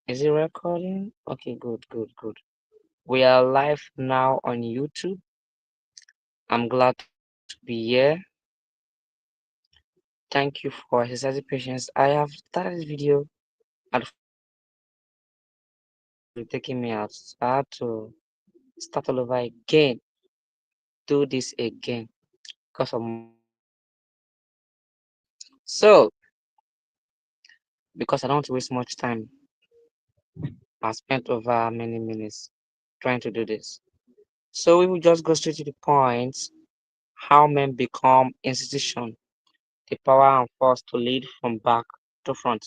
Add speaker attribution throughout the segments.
Speaker 1: Is it recording? Okay, good, good, good. We are live now on YouTube. I'm glad to be here. Thank you for exercising patience. I have started this video and for some reason it will be taking me out. So I had to start all over again, do this again because of my network. So, because I don't want to waste much time, I spent over many minutes trying to do this. So we will just go straight to the point. How men become institution, the power and force to lead from back to front.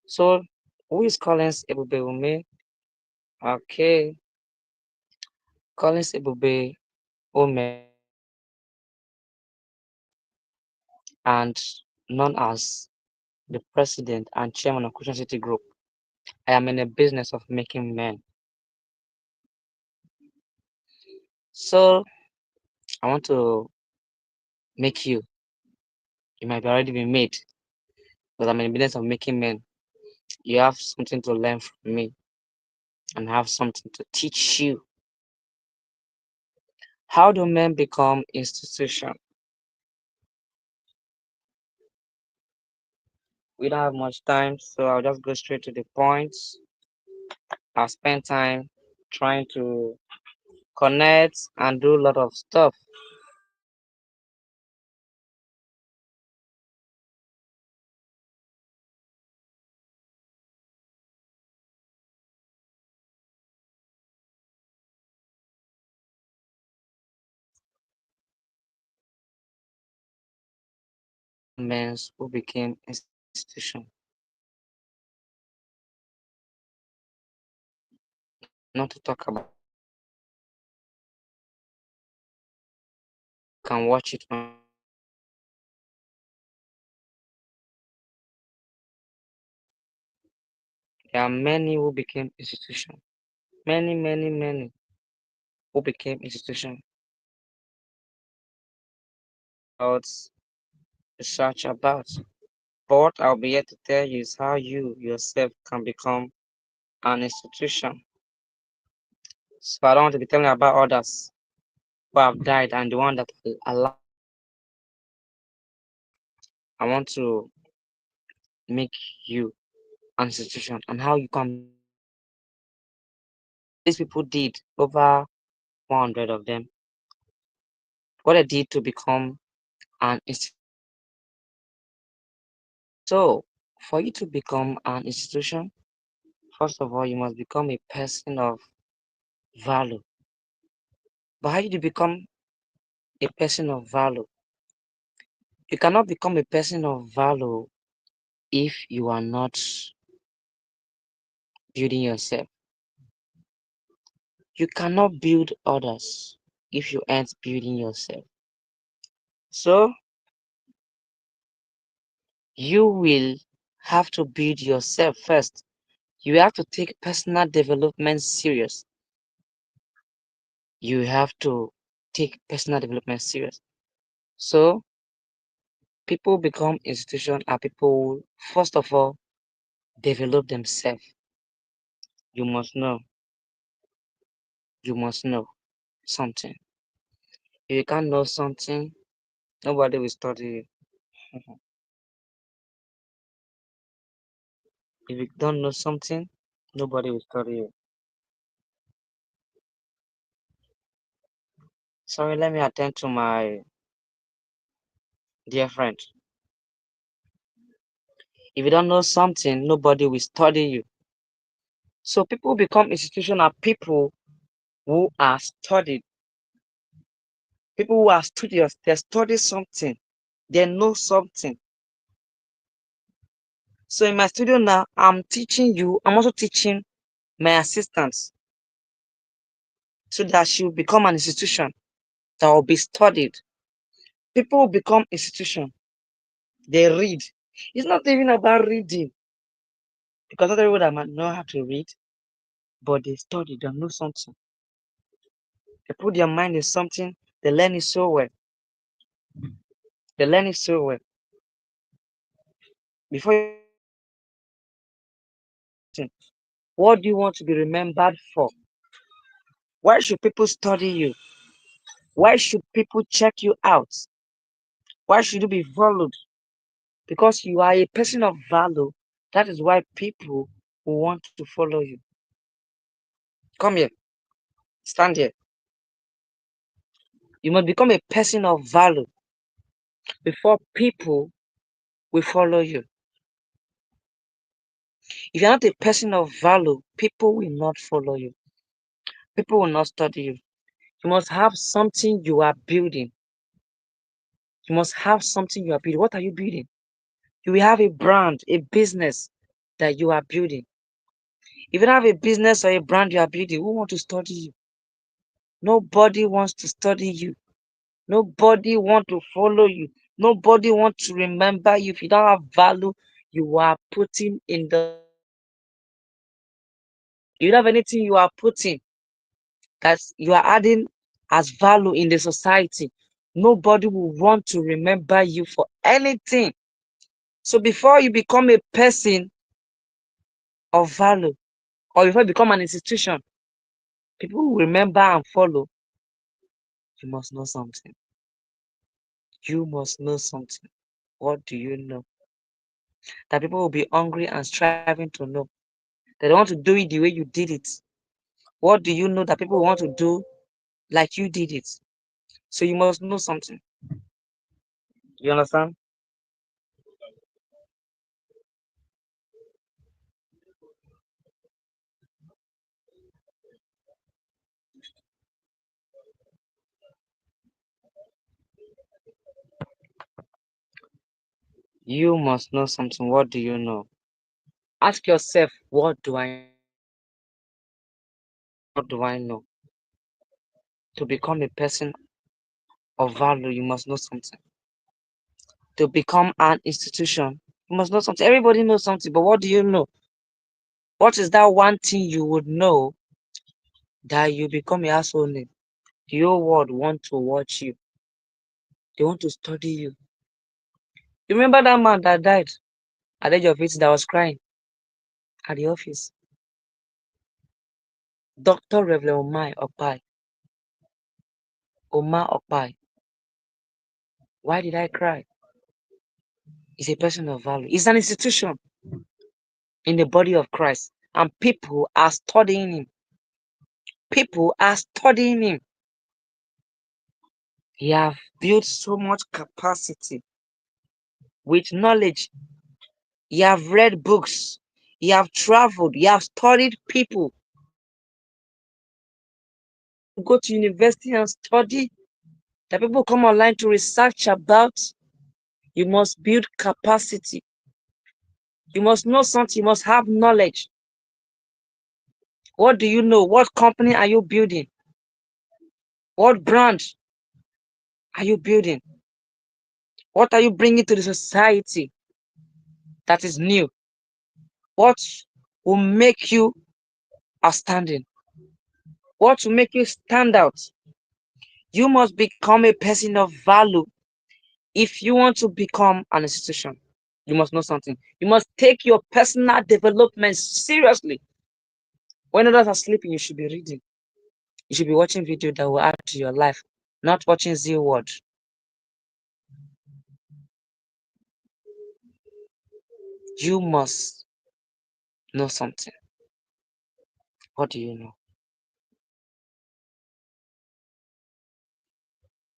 Speaker 1: So who is Collins Ebube Umeh? Okay, Collins Ebube Umeh and known as the president and chairman of Christian City Group. I am in the business of making men. So I want to make you. You might be already been made, but I'm in the business of making men. You have something to learn from me and have something to teach you. How do men become institution? We don't have much time, so I'll just go straight to the points. I'll spend time trying to connect and do a lot of stuff. Men who became institution. Not to talk about you can watch it on YouTube. There are many who became institution. Many, many, many who became institution. About research about. But what I'll be here to tell you is how you yourself can become an institution. So I don't want to be telling about others who have died and the one that are alive. I want to make you an institution and how you can become an institution. What these people did, over 100 of them, what they did to become an institution. So, for you to become an institution, first of all, you must become a person of value. But how do you become a person of value? You cannot become a person of value if you are not building yourself. You cannot build others if you aren't building yourself. So, you will have to build yourself first. You have to take personal development serious. You have to take personal development serious. So, people become institution are people who, first of all, develop themselves. You must know. You must know something. If you can't know something, nobody will study you. If you don't know something, nobody will study you. Sorry, let me attend to my dear friend. If you don't know something, nobody will study you. So people become institution are people who are studied. People who are studious, they study something, they know something. So in my studio now, I'm teaching you, I'm also teaching my assistants so that she will become an institution that will be studied. People will become institution. They read. It's not even about reading because not everyone that might know how to read, but they study, they know something. They put their mind in something, they learn it so well. They learn it so well. Before you know it, they are doing something. What do you want to be remembered for? Why should people study you? Why should people check you out? Why should you be valued? Because you are a person of value. That is why people will want to follow you. Come here. Stand here. You must become a person of value before people will follow you. If you're not a person of value, people will not follow you. People will not study you. You must have something you are building. You must have something you are building. What are you building? You will have a brand, a business that you are building. If you don't have a business or a brand you are building, who want to study you? Nobody wants to study you. Nobody want to follow you. Nobody want to remember you. If you don't have value, you are putting in the society. You don't have anything you are putting that you are adding as value in the society. Nobody will want to remember you for anything. So before you become a person of value, or before you become an institution, people will remember and follow. You must know something. You must know something. What do you know? That people will be hungry and striving to know. They don't want to do it the way you did it. What do you know that people want to do like you did it? So you must know something. You understand? You must know something. What do you know? Ask yourself, what do I know? What do I know? To become a person of value, you must know something. To become an institution, you must know something. Everybody knows something, but what do you know? What is that one thing you would know that you become a household name? The whole world want to watch you. They want to study you. You remember that man that died at the age of 80 that was crying at the office? Dr. Reverend Umeh Opai. Omar Opai. Why did I cry? He's a person of value. He's an institution in the body of Christ. And people are studying him. People are studying him. He have built so much capacity with knowledge. He have read books. He have traveled. He have studied people. That people go to university and study. That people come online to research about. You must build capacity. You must know something. You must have knowledge. What do you know? What company are you building? What brand are you building? What are you bringing to the society that is new? What will make you outstanding? What will make you stand out? You must become a person of value if you want to become an institution. You must know something. You must take your personal development seriously. When others are sleeping, you should be reading. You should be watching video that will add to your life, not watching Z word. You must know something. What do you know?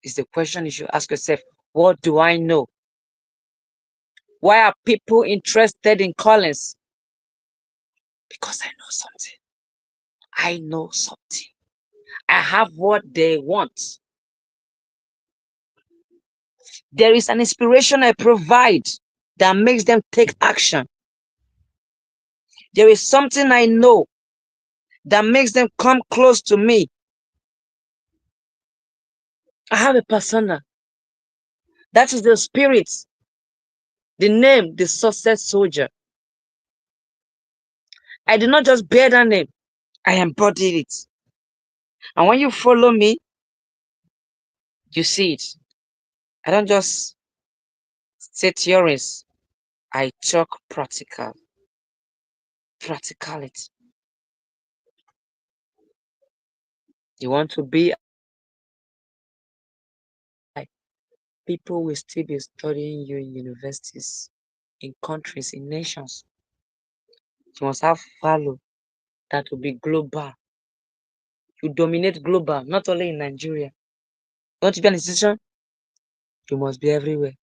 Speaker 1: Is the question you should ask yourself. What do I know? Why are people interested in Collins? Because I know something. I know something. I have what they want. There is an inspiration I provide that makes them take action. There is something I know that makes them come close to me. I have a persona. That is the spirit, the name, the success soldier. I did not just bear that name, I embodied it. And when you follow me, you see it. I don't just say theories, I talk practical. Practicality. You want to be why people will still be studying you in universities, in countries, in nations. You must have value that will be global. You dominate global, not only in Nigeria. You want to be an institution? You must be everywhere,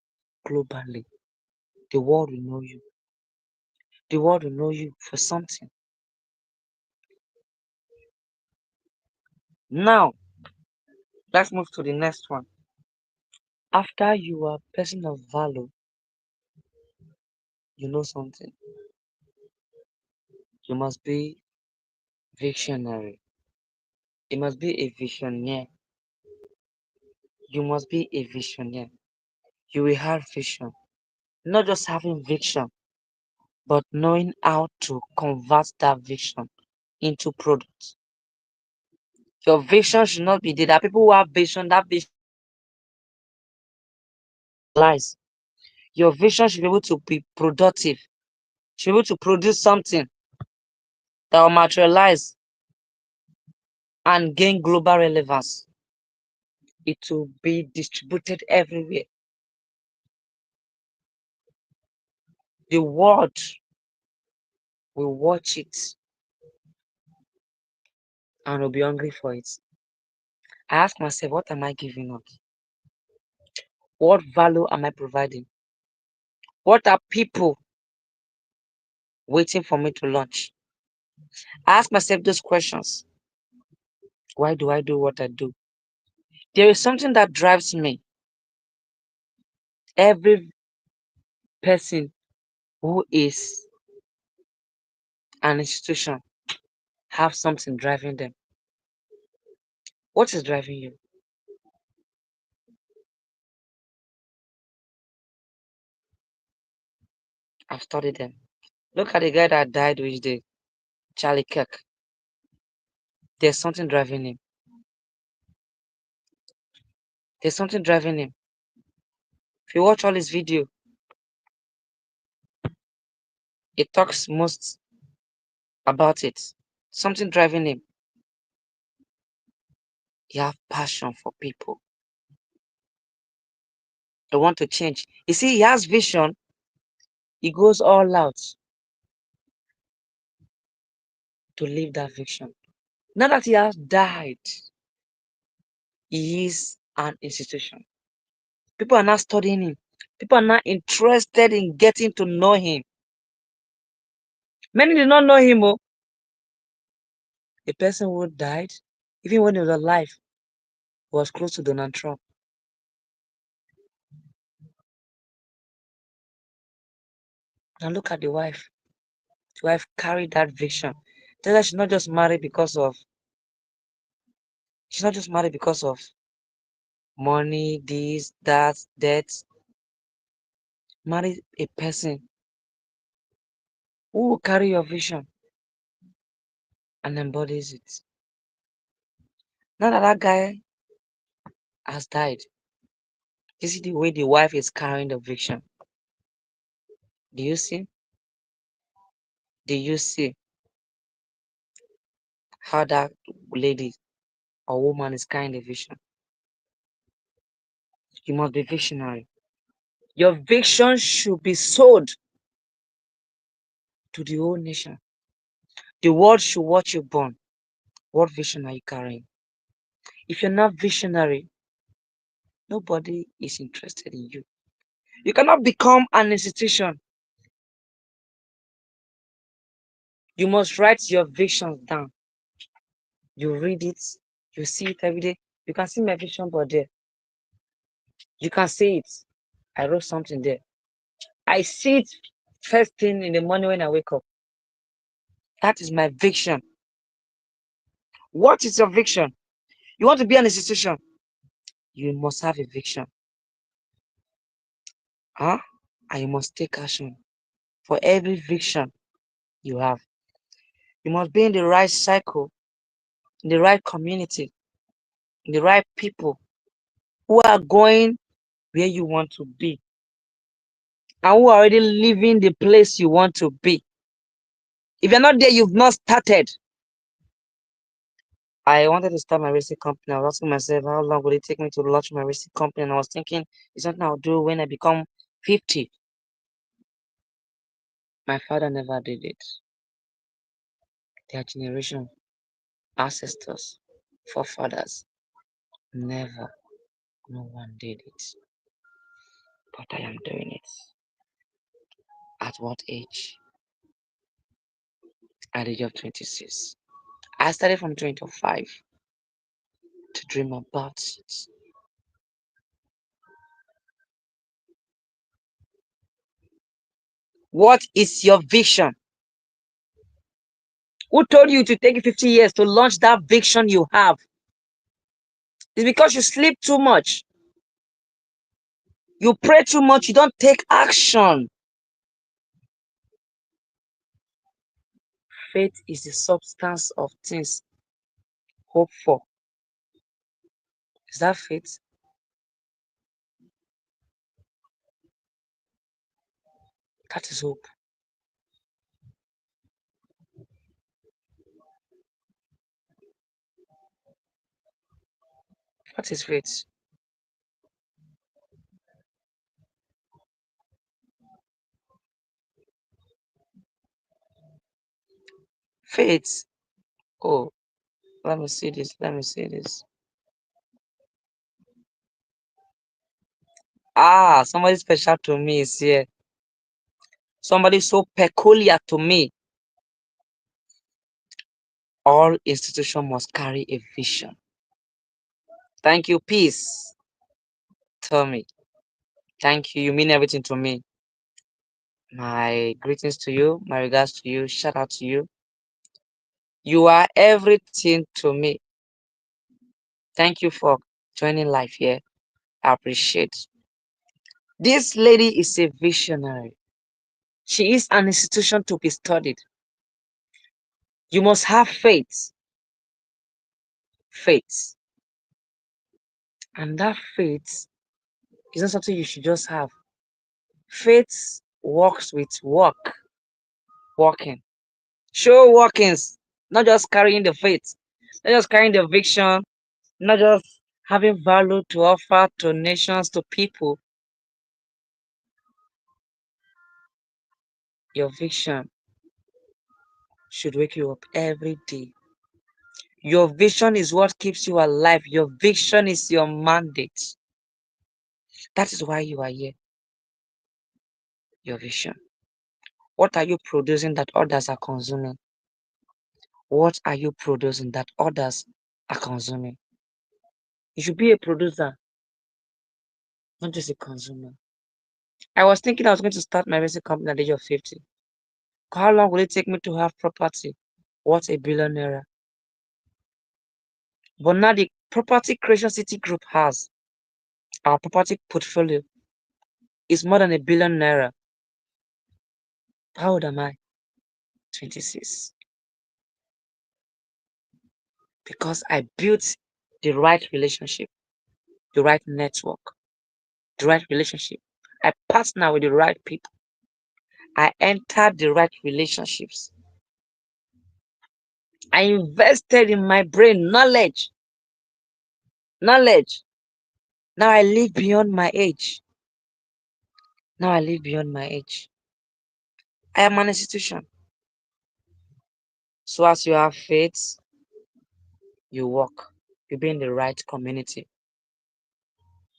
Speaker 1: globally. The world will know you. The world will know you for something. Now, let's move to the next one. After you are a person of value, you know something. You must be visionary. You must be a visionary. You must be a visionary. You will have vision. Not just having vision, but knowing how to convert that vision into products. Your vision should not be there. There are people who have vision, that vision lies. Your vision should be able to be productive, should be able to produce something that will materialize and gain global relevance. It will be distributed everywhere. The world will watch it and will be hungry for it. I ask myself, what am I giving up? What value am I providing? What are people waiting for me to launch? I ask myself those questions. Why do I do what I do? There is something that drives me. Every person who is an institution have something driving them. What is driving you? I've studied them. Look at the guy that died with the Charlie Kirk. There's something driving him. There's something driving him. If you watch all his video, it talks most about it. Something driving him. He have passion for people. They want to change. You see, he has vision. He goes all out to live that vision. Now that he has died, he is an institution. People are not studying him. People are not interested in getting to know him. Many did not know him. Oh, a person who died, even when he was alive, was close to Donald Trump. And look at the wife. The wife carried that vision. Tell her she's not just married because of money, this, that, that. Marry a person who will carry your vision and embodies it. Now that that guy has died, you see the way the wife is carrying the vision. Do you see? Do you see how that lady or woman is carrying the vision? You must be visionary. Your vision should be sold to the whole nation. The world should watch you born. What vision are you carrying? If you're not visionary, nobody is interested in you. You cannot become an institution. You must write your visions down. You read it, you see it every day. You can see my vision board there. You can see it. I wrote something there. I see it first thing in the morning when I wake up. That is my vision. What is your vision? You want to be an institution? You must have a vision. Huh? And you must take action for every vision you have. You must be in the right cycle, in the right community, in the right people who are going where you want to be and who are already living the place you want to be. If you're not there, you've not started. I wanted to start my real estate company. I was asking myself, how long would it take me to launch my real estate company? And I was thinking, it's something I'll do when I become 50. My father never did it. Their generation, ancestors, forefathers, never. No one did it. But I am doing it. At what age? At the age of 26. I started from 25 to dream about it. What is your vision? Who told you to take 50 years to launch that vision you have? It's because you sleep too much. You pray too much. You don't take action. Faith is the substance of things hoped for. Is that faith? That is hope. What is faith? Faith. Oh, let me see this. Let me see this. Ah, somebody special to me is here. Somebody so peculiar to me. All institution must carry a vision. Thank you, peace. Tell me. Thank you. You mean everything to me. My greetings to you. My regards to you. Shout out to you. You are everything to me. Thank you for joining life here. I appreciate. This lady is a visionary. She is an institution to be studied. You must have faith. Faith. And that faith is not something you should just have. Faith works with work. Working. Show workings. Not just carrying the faith. Not just carrying the vision. Not just having value to offer to nations, to people. Your vision should wake you up every day. Your vision is what keeps you alive. Your vision is your mandate. That is why you are here. Your vision. What are you producing that others are consuming? What are you producing that others are consuming? You should be a producer, not just a consumer. I was thinking I was going to start my basic company at the age of 50. How long will it take me to have property? What a billionaire. But now the Property Creation City Group has our property portfolio is more than a billion naira. How old am I? 26. Because I built the right relationship, the right network, the right relationship. I partner with the right people. I entered the right relationships. I invested in my brain, knowledge. Knowledge. Now I live beyond my age. Now I live beyond my age. I am an institution. So as you have faith, you walk. You be in the right community.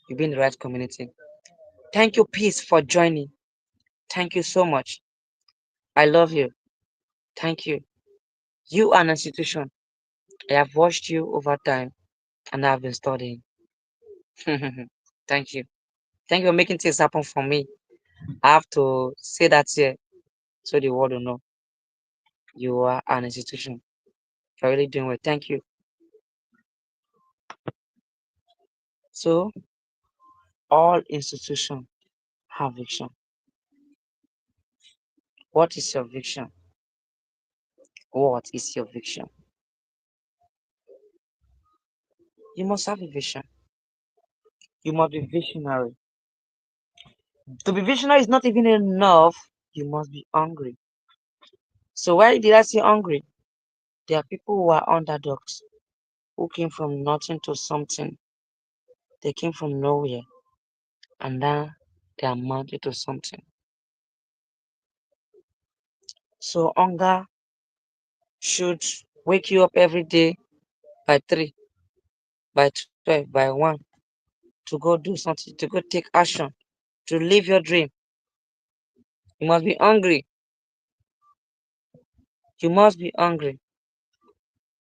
Speaker 1: You be in the right community. Thank you, Peace, for joining. Thank you so much. I love you. Thank you. You are an institution. I have watched you over time and I've been studying. Thank you. Thank you for making things happen for me. I have to say that here so the world will know you are an institution. You're really doing well. Thank you. So, all institutions have vision. What is your vision? What is your vision? You must have a vision. You must be visionary. To be visionary is not even enough. You must be hungry. So why did I say hungry? There are people who are underdogs. who came from nothing to something. They came from nowhere and now they are mounted to something. So hunger should wake you up every day by 3, by 12, by 1 to go do something, to go take action, to live your dream. You must be hungry. You must be hungry.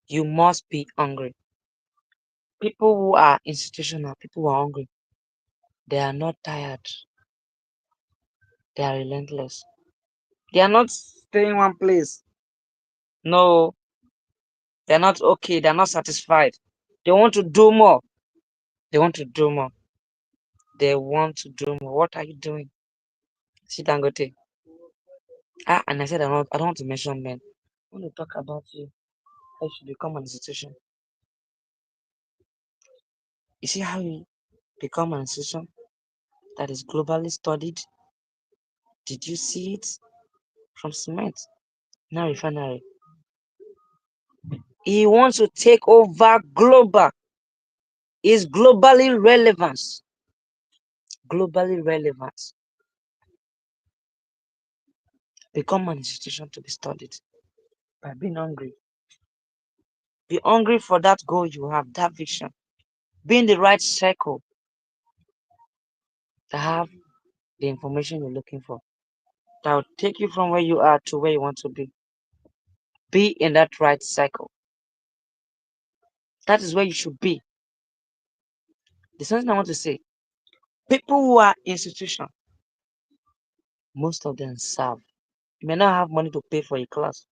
Speaker 1: You must be hungry. People who are institutional, people who are hungry, they are not tired. They are relentless. They are not staying in one place. No, they're not okay. They're not satisfied. They want to do more. They want to do more. They want to do more. What are you doing? See Dangote. And I said I don't want to mention men. I want to talk about you. How you should become an institution. You see how you become an institution that is globally studied? Did you see it? From cement, now refinery. He wants to take over global. Is globally relevant. Globally relevant. Become an institution to be studied by being hungry. Be hungry for that goal you have, that vision. Be in the right circle to have the information you're looking for. That will take you from where you are to where you want to be. Be in that right cycle. That is where you should be. The something I want to say. People who are institution, most of them serve. You may not have money to pay for a class.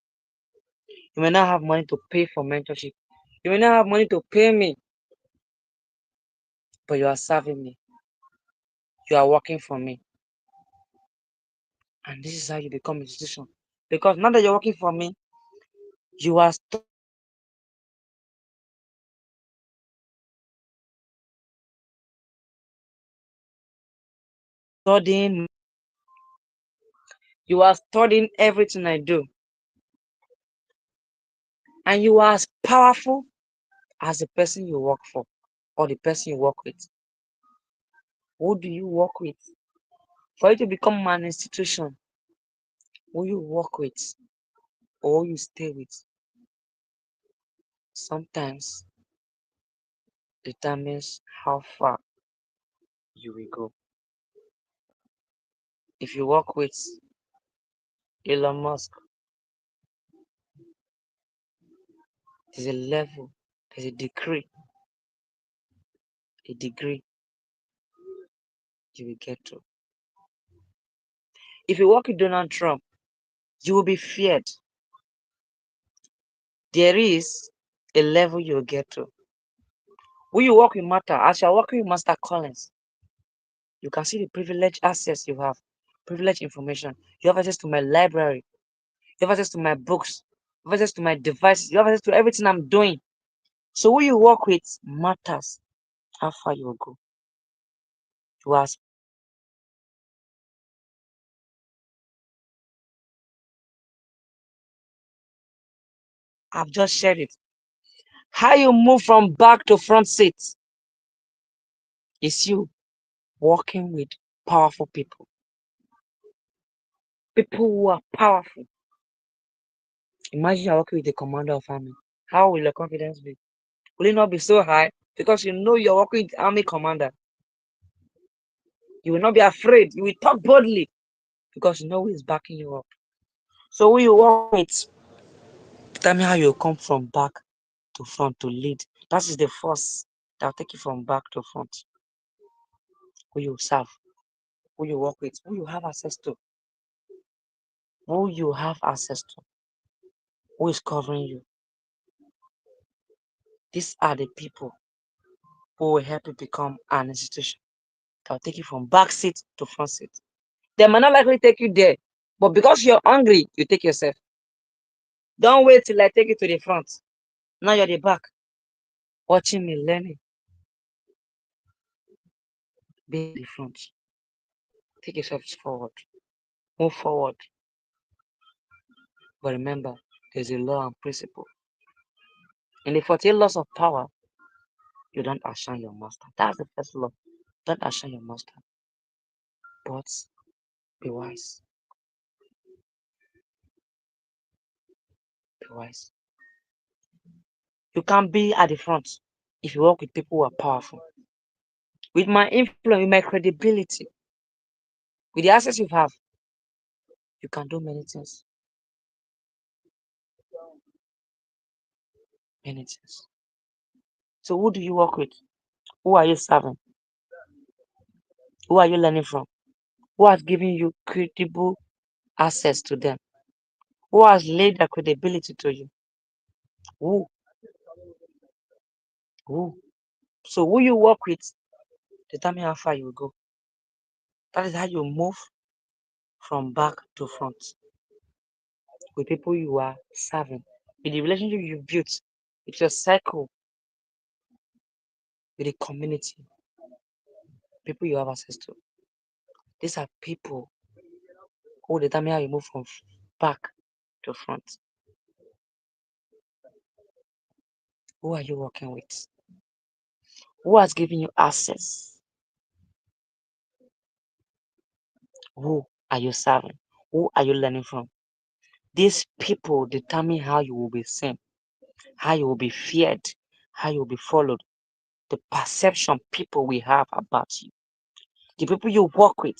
Speaker 1: You may not have money to pay for mentorship. You may not have money to pay me, but you are serving me. You are working for me. And this is how you become an institution. Because now that you're working for me, you are studying. You are studying everything I do. And you are as powerful as the person you work for or the person you work with. Who do you work with? For you to become an institution, who you work with or who you stay with sometimes determines how far you will go. If you work with Elon Musk, there's a level, there's a degree you will get to. If you work with Donald Trump, you will be feared. There is a level you'll get to. When you work with Matter, as you're working with Master Collins, you can see the privileged access you have, privileged information. You have access to my library, you have access to my books, you have access to my devices, you have access to everything I'm doing. So who you work with matters how far you will go. You ask, I've just shared it. How you move from back to front seat is you working with powerful people. People who are powerful. Imagine you're working with the commander of army. How will your confidence be? Will it not be so high? Because you know you're working with army commander. You will not be afraid. You will talk boldly because you know who is backing you up. So who you work with, tell me how you come from back to front to lead. That is the force that will take you from back to front. Who you serve, who you work with, who you have access to, who you have access to, who is covering you. These are the people who will help you become an institution. That will take you from back seat to front seat. They might not likely take you there, but because you're hungry, you take yourself. Don't wait till I take you to the front. Now you're the back, watching me, learning. Be the front. Take yourself forward. Move forward. But remember, there's a law and principle. In the 48 laws of power, you don't outshine your master. That's the first law. Don't outshine your master, but be wise. Be wise. You can't be at the front if you work with people who are powerful. With my influence, with my credibility, with the access you have, you can do many things. Many things. So who do you work with? Who are you serving? Who are you learning from? Who has given you credible access to them? Who has laid their credibility to you? Who? Who? So who you work with determine how far you will go. That is how you move from back to front with people you are serving, with the relationship you built, with your circle, with the community, people you have access to. These are people who determine how you move from back to front. Who are you working with? Who has given you access? Who are you serving? Who are you learning from? These people determine how you will be seen, how you will be feared, how you will be followed, the perception people will have about you, the people you work with,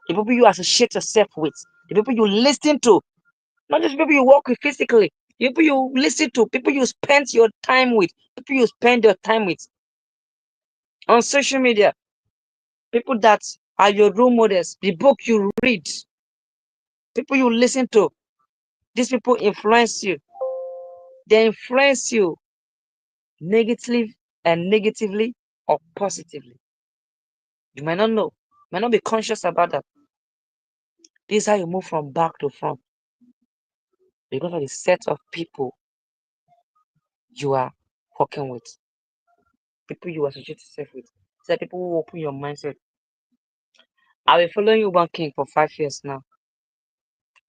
Speaker 1: the people you associate yourself with, the people you listen to, not just people you work with physically, the people you listen to, people you spend your time with, people you spend your time with on social media, people that are your role models, the book you read, people you listen to. These people influence you. They influence you negatively or positively. You might not know, might not be conscious about that. This is how you move from back to front because of the set of people you are working with, people you associate yourself with. These are people who open your mindset. I've been following Urban King for 5 years now.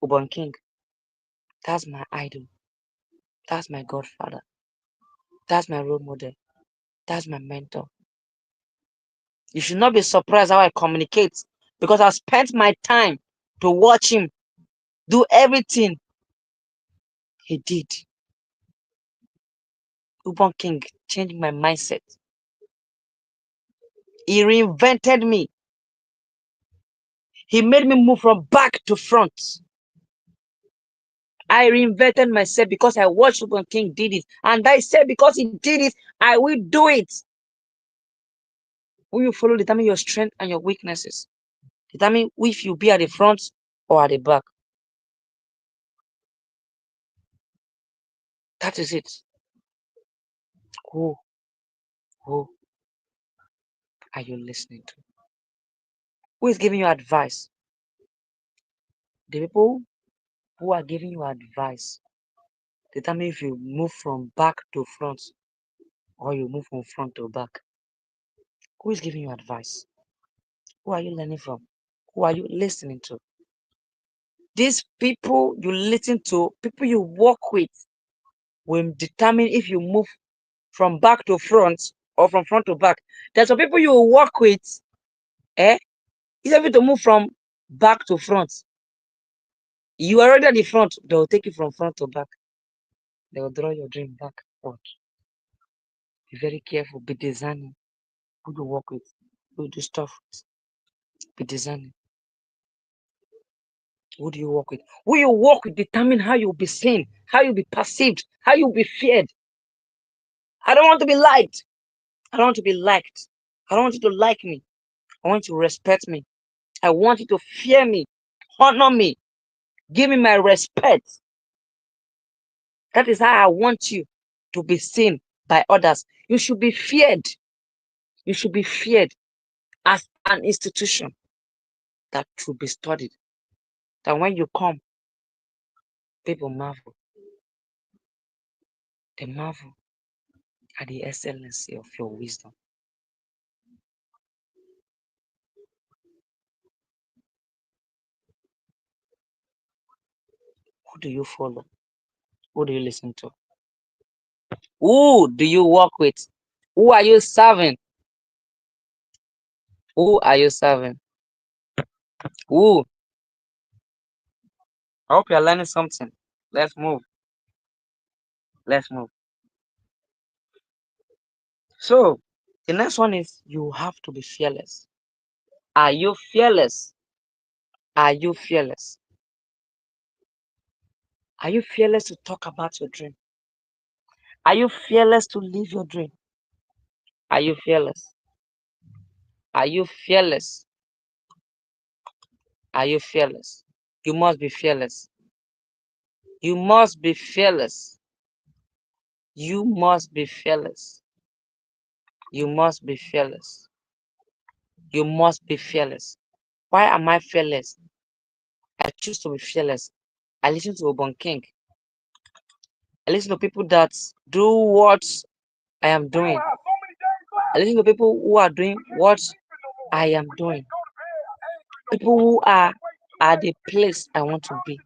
Speaker 1: Urban King, that's my idol. That's my godfather. That's my role model. That's my mentor. You should not be surprised how I communicate because I spent my time to watch him do everything he did. Urban King changed my mindset. He reinvented me. He made me move from back to front. I reinvented myself because I watched Urban King did it. And I said, because he did it, I will do it. Who you follow determine your strength and your weaknesses. Determine if you be at the front or at the back. That is it. Who are you listening to? Who is giving you advice? The people who are giving you advice determine if you move from back to front or you move from front to back. Who is giving you advice? Who are you learning from? Who are you listening to? These people you listen to, people you work with, will determine if you move from back to front or from front to back. There's some people you work with, it's able to move from back to front. You are already at the front, they will take you from front to back. They will draw your dream back forward. Be very careful, be discerning who you work with, who you do stuff with. Be discerning. Who do you work with? Who you work with determine how you'll be seen, how you'll be perceived, how you'll be feared. I don't want to be liked. I don't want to be liked. I don't want you to like me. I want you to respect me. I want you to fear me, honor me, give me my respect. That is how I want you to be seen by others. You should be feared. You should be feared as an institution that should be studied. That when you come, people marvel. They marvel at the excellency of your wisdom. Who do you follow? Who do you listen to? Who do you work with? Who are you serving? Who are you serving? Who? I hope you're learning something. Let's move. Let's move. So, the next one is you have to be fearless. Are you fearless? Are you fearless? Are you fearless to talk about your dream? Are you fearless to live your dream? Are you fearless? Are you fearless? Are you fearless? You must be fearless. You must be fearless. You must be fearless. You must be fearless. You must be fearless. Why am I fearless? I choose to be fearless. I listen to Obon King. I listen to people that do what I am doing. I listen to people who are doing what I am doing. People who are at the place I want to be.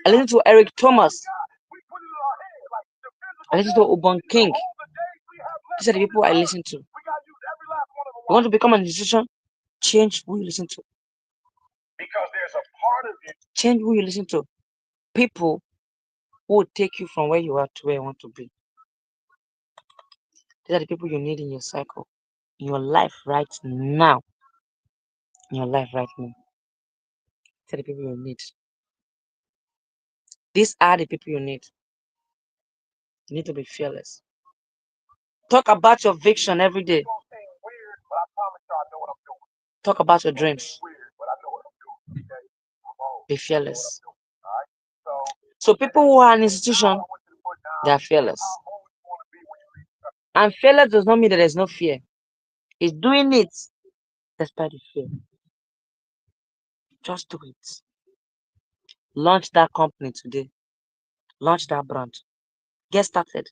Speaker 1: I listen to Eric Thomas. I listen to Obon King. These are the people I listen to. You want to become an institution? Change who you listen to. Change who you listen to. People who will take you from where you are to where you want to be. These are the people you need in your cycle, in your life right now. In your life right now. These are the people you need. These are the people you need. You need to be fearless. Talk about your vision every day. Talk about your dreams. Be fearless. So people who are an institution, they are fearless. And fearless does not mean that there's no fear. It's doing it despite the fear. Just do it. Launch that company today. Launch that brand. Get started.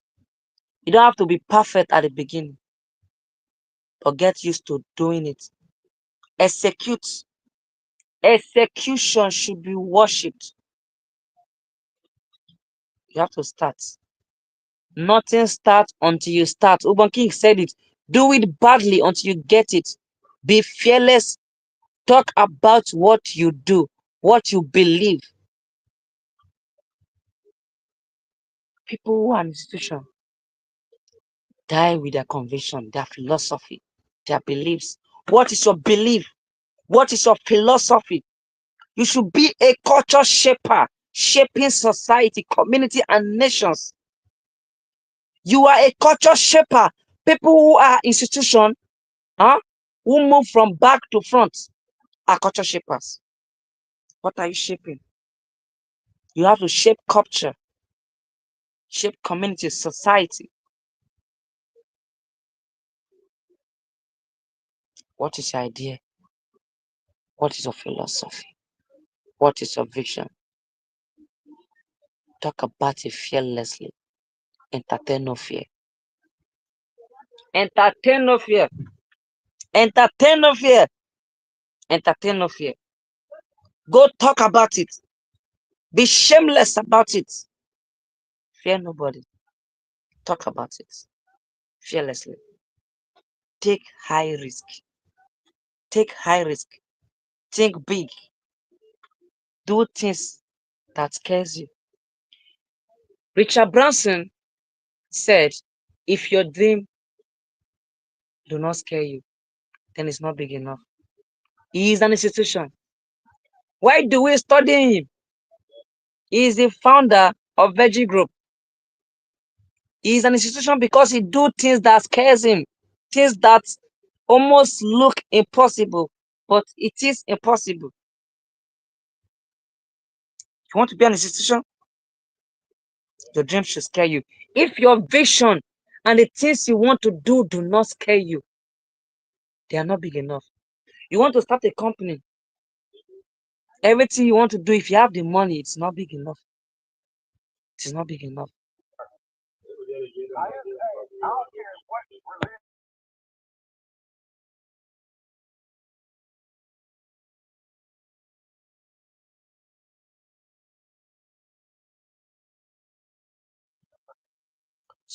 Speaker 1: You don't have to be perfect at the beginning, but get used to doing it. Execute. Execution should be worshipped. You have to start. Nothing starts until you start. Ubon King said it. Do it badly until you get it. Be fearless. Talk about what you do, what you believe. People who are an institution die with their conviction, their philosophy, their beliefs. What is your belief? What is your philosophy? You should be a culture shaper, shaping society, community, and nations. You are a culture shaper. People who are institution, who move from back to front, are culture shapers. What are you shaping? You have to shape culture, shape community, society. What is your idea? What is your philosophy? What is your vision? Talk about it fearlessly. Entertain no fear. Entertain no fear. Entertain no fear. Entertain no fear. Go talk about it. Be shameless about it. Fear nobody. Talk about it fearlessly. Take high risk. Take high risk. Think big. Do things that scares you. Richard Branson said, if your dream do not scare you, then it's not big enough. He is an institution. Why do we study him? He is the founder of Veggie Group. He is an institution because he do things that scares him, things that almost look impossible, but it is impossible. If you want to be an institution, your dream should scare you. If your vision and the things you want to do not scare you, they are not big enough. You want to start a company, everything you want to do, if you have the money, it's not big enough. It is not big enough.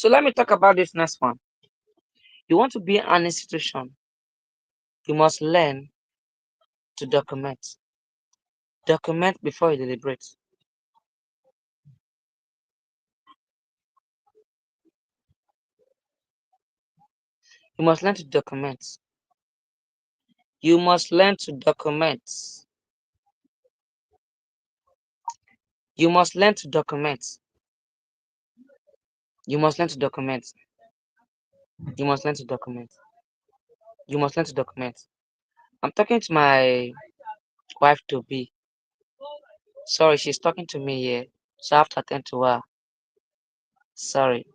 Speaker 1: So let me talk about this next one. You want to be an institution, you must learn to document. Document before you deliberate. You must learn to document. You must learn to document. You must learn to document. You must learn to document. You must learn to document. You must learn to document. I'm talking to my wife to be. Sorry, she's talking to me here. So I have to attend to her. Sorry.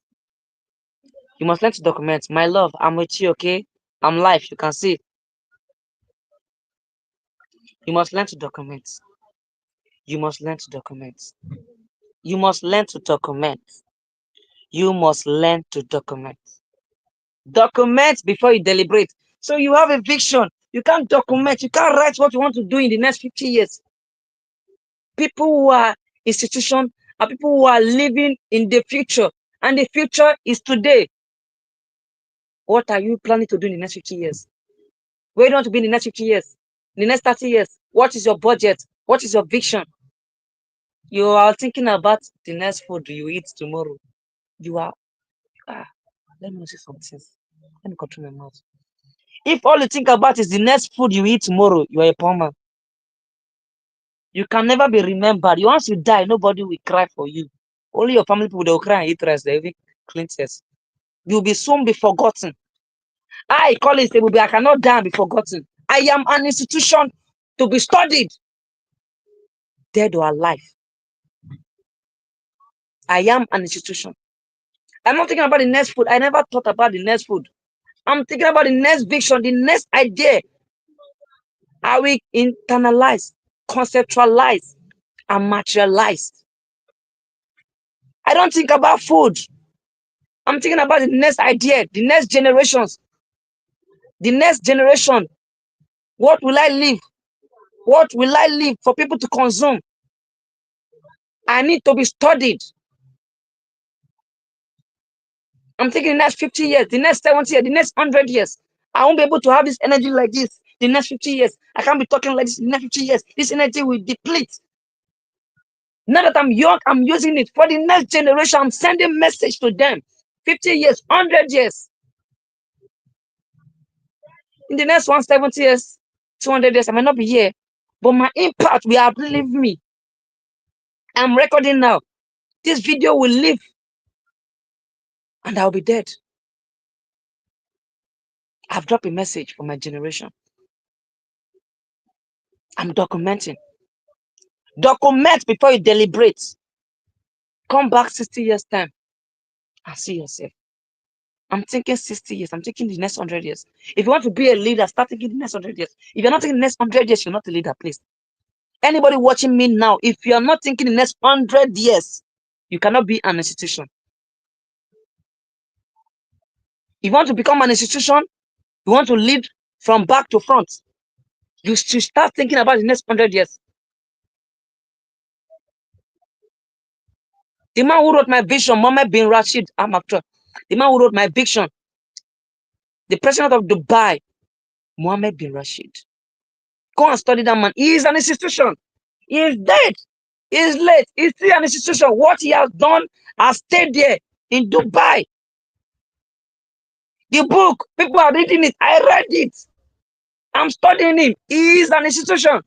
Speaker 1: You must learn to document. My love, I'm with you, okay? I'm live. You can see. You must learn to document. You must learn to document. You must learn to document. You must learn to document. Document before you deliberate. So you have a vision. You can't document. You can't write what you want to do in the next 50 years. People who are institution are people who are living in the future. And the future is today. What are you planning to do in the next 50 years? Where do you want to be in the next 50 years? In the next 30 years? What is your budget? What is your vision? You are thinking about the next food you eat tomorrow. You are, let me say something. Let me control my mouth. If all you think about is the next food you eat tomorrow, you are a poor man. You can never be remembered. Once you die, nobody will cry for you. Only your family people, they will cry and eat rice. They will clean tears. You will be soon be forgotten. I call it Ebube, I cannot die and be forgotten. I am an institution to be studied, dead or alive. I am an institution. I'm not thinking about the next food. I never thought about the next food. I'm thinking about the next vision, the next idea. How we internalize, conceptualize, and materialize. I don't think about food. I'm thinking about the next idea, the next generations, the next generation. What will I leave? What will I leave for people to consume? I need to be studied. I'm thinking the next 50 years, the next 70 years, the next 100 years. I won't be able to have this energy like this the next 50 years. I can't be talking like this in the next 50 years. This energy will deplete. Now that I'm young, I'm using it for the next generation. I'm sending message to them. 50 years, 100 years. In the next 170 years, 200 years, I might not be here. But my impact will outlive me. I'm recording now. This video will live. And I'll be dead. I've dropped a message for my generation. I'm documenting. Document before you deliberate. Come back 60 years time and see yourself. I'm thinking 60 years. I'm thinking the next 100 years. If you want to be a leader, start thinking the next 100 years. If you're not thinking the next 100 years, you're not a leader, please. Anybody watching me now, if you're not thinking the next 100 years, you cannot be an institution. If you want to become an institution, you want to lead from back to front, you should start thinking about the next 100 years. The man who wrote my vision, Mohammed bin Rashid Al-Maktoum, the man who wrote my vision, the president of Dubai, Mohammed bin Rashid. Go and study that man. He is an institution. He is dead. He is late. He's still an institution. What he has done has stayed there in Dubai. The book, people are reading it. I read it. I'm studying him. He is an institution.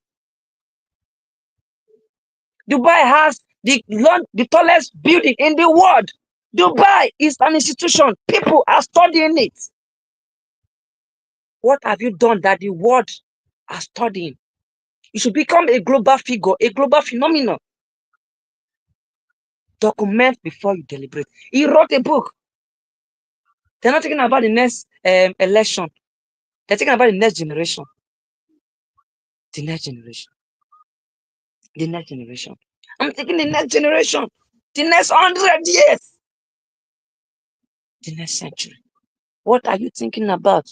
Speaker 1: Dubai has the tallest building in the world. Dubai is an institution. People are studying it. What have you done that the world are studying? You should become a global figure, a global phenomenon. Document before you deliberate. He wrote a book. They're not talking about the next election. They're talking about the next generation. The next generation. The next generation. I'm thinking the next generation. The next 100 years. The next century. What are you thinking about?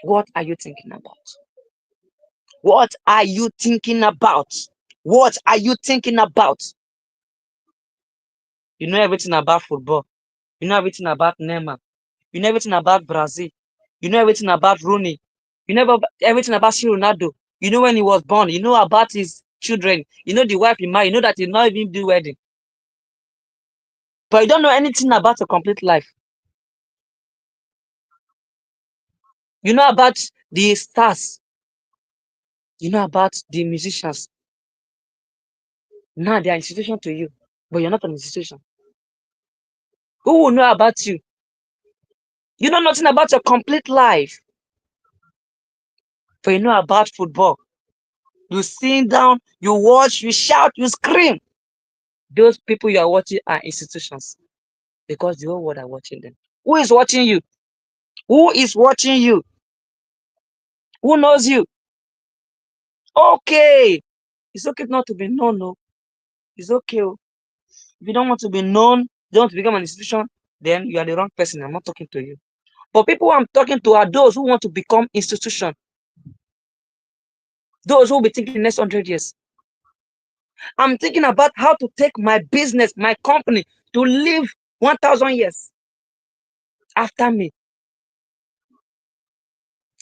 Speaker 1: What are you thinking about? What are you thinking about? What are you thinking about? You know everything about football. You know everything about Neymar. You know everything about Brazil. You know everything about Rooney. You know everything about C. Ronaldo. You know when he was born. You know about his children. You know the wife he married. You know that he not even do wedding. But you don't know anything about a complete life. You know about the stars. You know about the musicians. Now they are institution to you, but you're not an institution. Who will know about you? You know nothing about your complete life, but you know about football. You sit down, you watch, you shout, you scream. Those people you are watching are institutions because the whole world are watching them. Who is watching you? Who is watching you? Who knows you? Okay. It's okay not to be known, no. It's okay. Oh. If you don't want to be known, you don't want to become an institution, then you are the wrong person. I'm not talking to you. But people I'm talking to are those who want to become institution. Those who will be thinking the next 100 years. I'm thinking about how to take my business, my company, to live 1,000 years after me.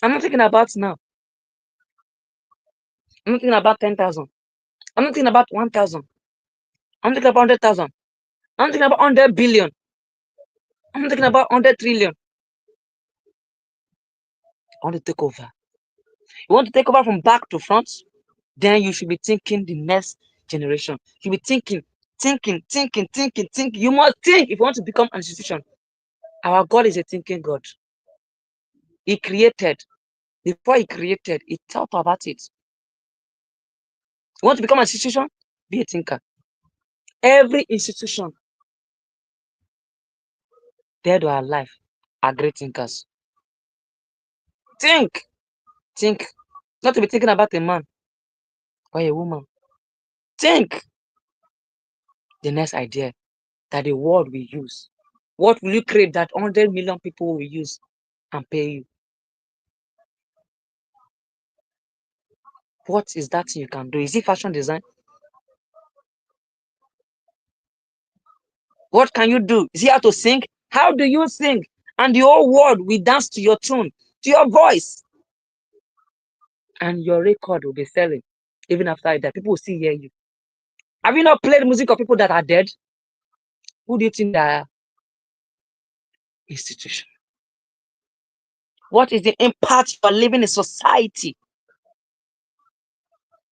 Speaker 1: I'm not thinking about now. I'm not thinking about 10,000. I'm not thinking about 1,000. I'm thinking about 100,000. I'm thinking about 100 billion. I'm thinking about 100 trillion. I want to take over. You want to take over from back to front? Then you should be thinking the next generation. You should be thinking. You must think if you want to become an institution. Our God is a thinking God. He created. Before he created, he thought about it. You want to become an institution? Be a thinker. Every institution, dead or alive, are great thinkers. Think. Think. Not to be thinking about a man or a woman. Think the next idea that the world will use. What will you create that 100 million people will use and pay you? What is that thing you can do? Is it fashion design? What can you do? Is it how to sing? How do you sing? And the whole world will dance to your tune, to your voice. And your record will be selling. Even after that, people will still hear you. Have you not played music of people that are dead? Who do you think they are? Institution. What is the impact you are living in society?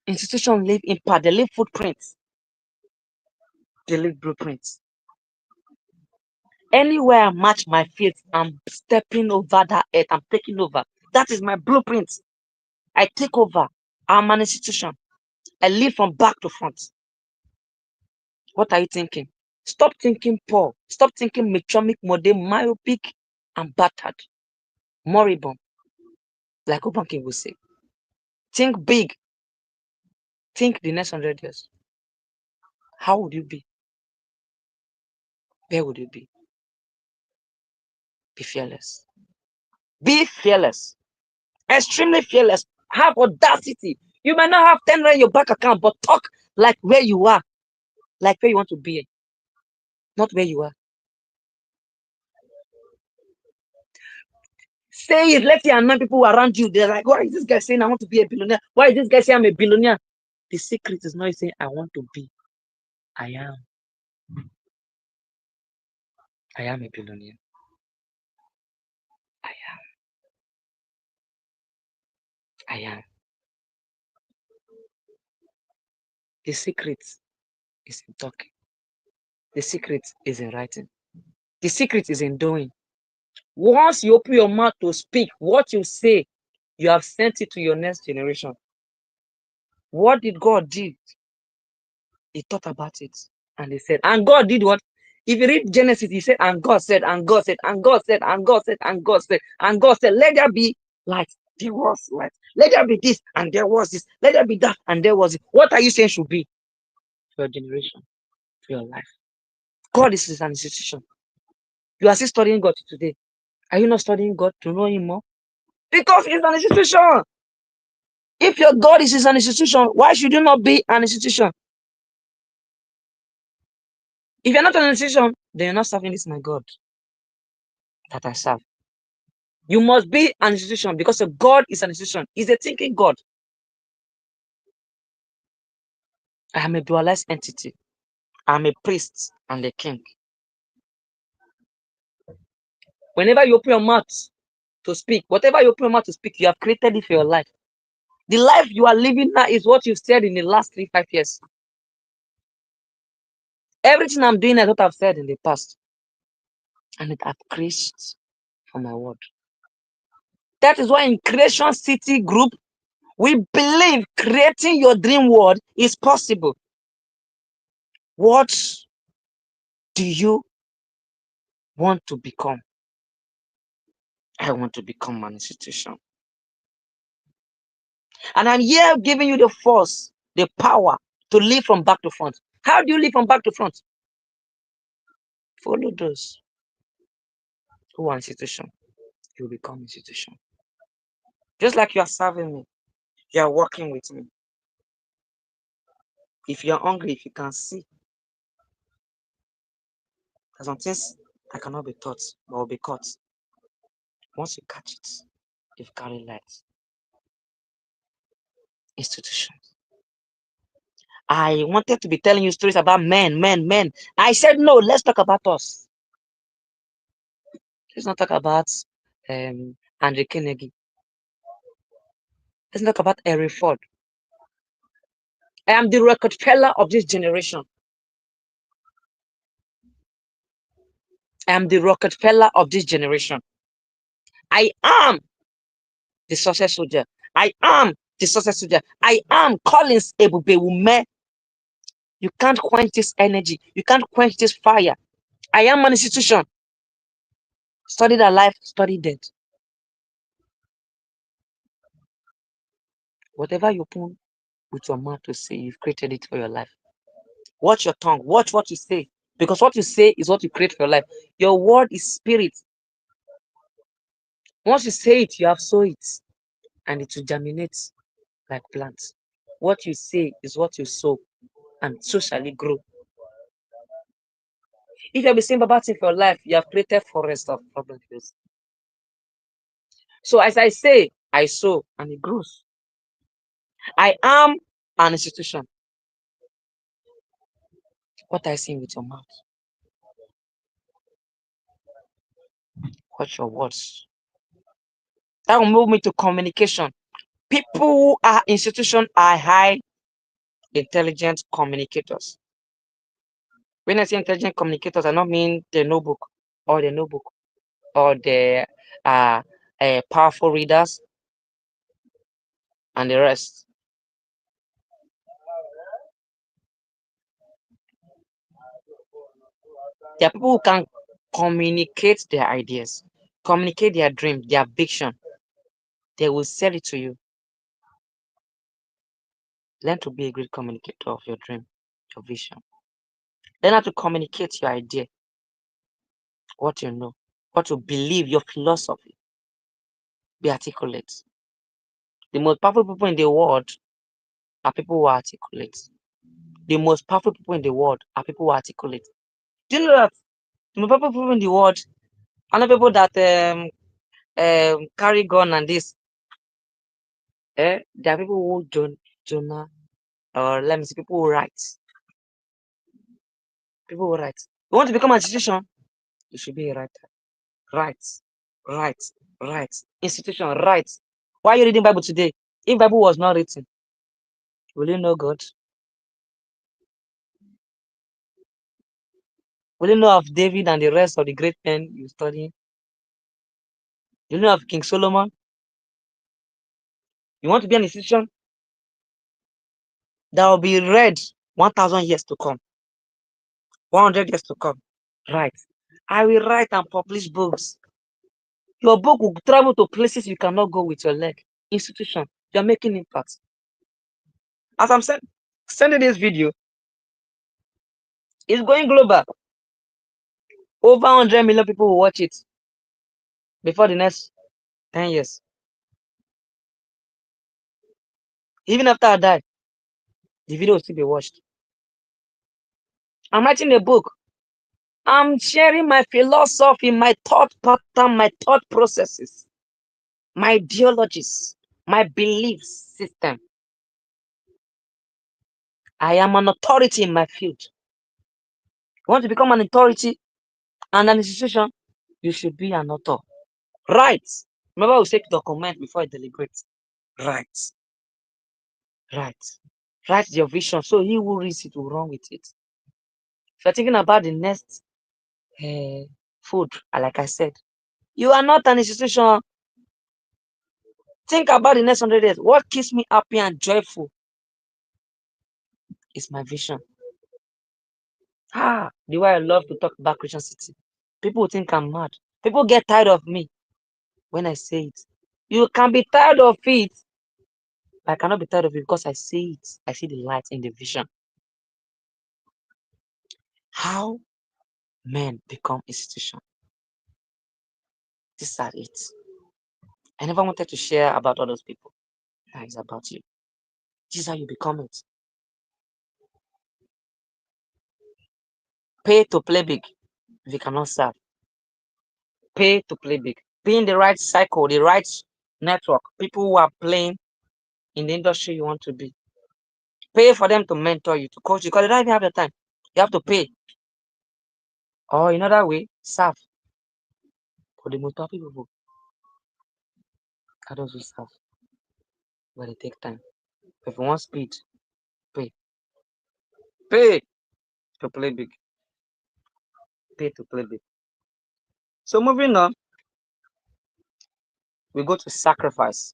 Speaker 1: Institution leave impact. They leave footprints. They leave blueprints. Anywhere I match my feet, I'm stepping over that earth. I'm taking over. That is my blueprint. I take over. I'm an institution. I live from back to front. What are you thinking? Stop thinking poor. Stop thinking metronomic, modern, myopic, and battered. Moribund, like Obanke will say. Think big. Think the next 100 years. How would you be? Where would you be? Be fearless. Be fearless. Extremely fearless. Have audacity. You might not have 10 in your bank account, but talk like where you are. Like where you want to be. Not where you are. Say it. Let it annoy people around you. They're like, why is this guy saying I want to be a billionaire? Why is this guy saying I'm a billionaire? The secret is not saying I want to be. I am. I am a billionaire. I am. I am. The secret is in talking. The secret is in writing. The secret is in doing. Once you open your mouth to speak, what you say, you have sent it to your next generation. What did God do? He thought about it. And he said, and God did what? If you read Genesis, he said, and God said, and God said, and God said, and God said, and God said, and God said, let there be light. There was light. Let there be this, and there was this. Let there be that, and there was it. What are you saying should be for your generation, for your life? God is an institution. You are still studying God today. Are you not studying God to know Him more? Because it's an institution. If your God is an institution, why should you not be an institution? If you're not an institution, then you're not serving this my God that I serve. You must be an institution because a God is an institution. He's a thinking God. I am a dualized entity. I'm a priest and a king. Whenever you open your mouth to speak, whatever you open your mouth to speak, you have created it for your life. The life you are living now is what you've said in the last 3-5 years. Everything I'm doing is what I've said in the past. And it has increased for my word. That is why in Creation City Group, we believe creating your dream world is possible. What do you want to become? I want to become an institution. And I'm here giving you the force, the power to live from back to front. How do you live from back to front? Follow those who are institution. You become institution. Just like you are serving me, you are working with me. If you are hungry, if you can see, there's some things that cannot be taught, but will be caught. Once you catch it, you've carried light. Institution. I wanted to be telling you stories about men. I said, no, let's talk about us. Let's not talk about Andre Kennedy. Let's not talk about Henry Ford. I am the Rockefeller of this generation. I am the Rockefeller of this generation. I am the success soldier. I am the success soldier. I am Collins Ebube Umeh. You can't quench this energy. You can't quench this fire. I am an institution. Study the life, study death. Whatever you open with your mouth to say, you've created it for your life. Watch your tongue. Watch what you say. Because what you say is what you create for your life. Your word is spirit. Once you say it, you have sown it. And it will germinate like plants. What you say is what you sow. And so shall it grow. If you have been saying bad thing for your life, you have created forest of problems. So as I say, I sow and it grows. I am an institution. What are you saying with your mouth? Watch your words. That will move me to communication. People who are institution are high intelligent communicators. When I say intelligent communicators, I don't mean the notebook or the powerful readers and the rest. There are people who can communicate their ideas, communicate their dream, their vision. They will sell it to you. Learn to be a great communicator of your dream, your vision. Learn how to communicate your idea, what you know, what you believe, your philosophy. Be articulate. The most powerful people in the world are people who are articulate. The most powerful people in the world are people who are articulate. Do you know that the most powerful people in the world are not people that carry gun and this? There are people who journal, or let me see, people who write. People who write. You want to become an institution? You should be a writer. Write, write, write. Institution, write. Why are you reading Bible today? If Bible was not written, will you know God? Will you know of David and the rest of the great men you study? You know of King Solomon? You want to be an institution that will be read 1,000 years to come, 100 years to come. Right. I will write and publish books. Your book will travel to places you cannot go with your leg. Institution. You're making impact. As I'm sending this video, it's going global. Over 100 million people will watch it before the next 10 years. Even after I die, the video will still be watched. I'm writing a book. I'm sharing my philosophy, my thought pattern, my thought processes, my ideologies, my belief system. I am an authority in my field. You want to become an authority and an institution, you should be an author. Right. Remember we say document before you deliberate. Right. Right. Write your vision so he who reads it will run with it. If you're thinking about the next food, like I said, you are not an institution. Think about the next 100 days. What keeps me happy and joyful is my vision. The way I love to talk about Christian City. People think I'm mad. People get tired of me when I say it. You can be tired of it. I cannot be tired of it because I see it. I see the light in the vision. How men become institution. These are it. I never wanted to share about all those people. Now it's about you. This is how you become it. Pay to play big if you cannot serve. Pay to play big. Be in the right cycle, the right network. People who are playing in the industry you want to be. Pay for them to mentor you, to coach you, because they don't even have the time. You have to pay. Or in another way, serve. For the most people, I don't serve. But they take time. If you want speed, pay. Pay to play big. Pay to play big. So moving on, we go to sacrifice.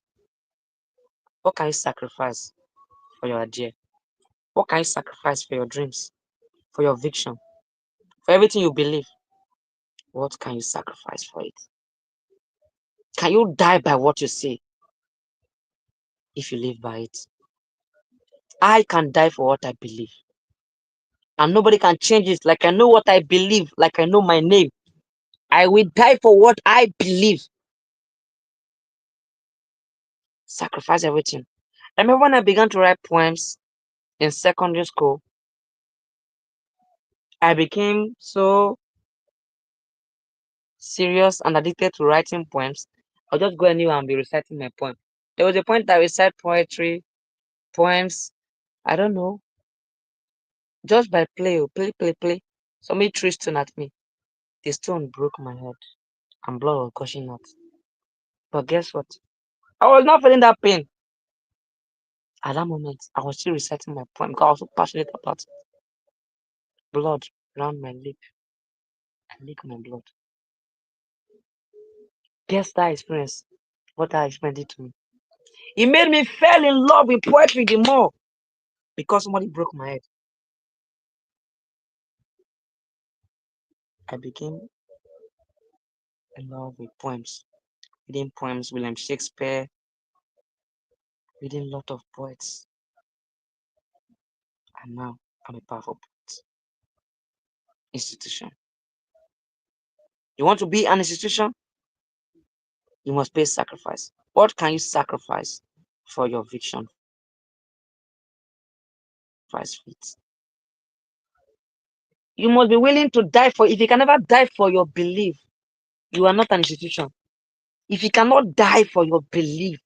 Speaker 1: What can you sacrifice for your idea? What can you sacrifice for your dreams, for your vision, for everything you believe? What can you sacrifice for it? Can you die by what you say if you live by it? I can die for what I believe. And nobody can change it. Like I know what I believe, like I know my name. I will die for what I believe. Sacrifice everything. I remember when I began to write poems in secondary school, I became so serious and addicted to writing poems. I'll just go anywhere and be reciting my poem. There was a point that I recite poetry, poems, I don't know, just by play. Somebody threw a stone at me. The stone broke my head and blood was gushing out. But guess what? I was not feeling that pain. At that moment, I was still reciting my poem because I was so passionate about it. Blood around my lip. I licked my blood. Guess that experience, what that experience did to me. It made me fall in love with poetry the more because somebody broke my head. I became in love with poems. Reading poems, William Shakespeare, reading a lot of poets. And now I'm a powerful poet. Institution. You want to be an institution? You must pay sacrifice. What can you sacrifice for your vision? Price fit. You must be willing to die for. If you can never die for your belief, you are not an institution. If you cannot die for your belief,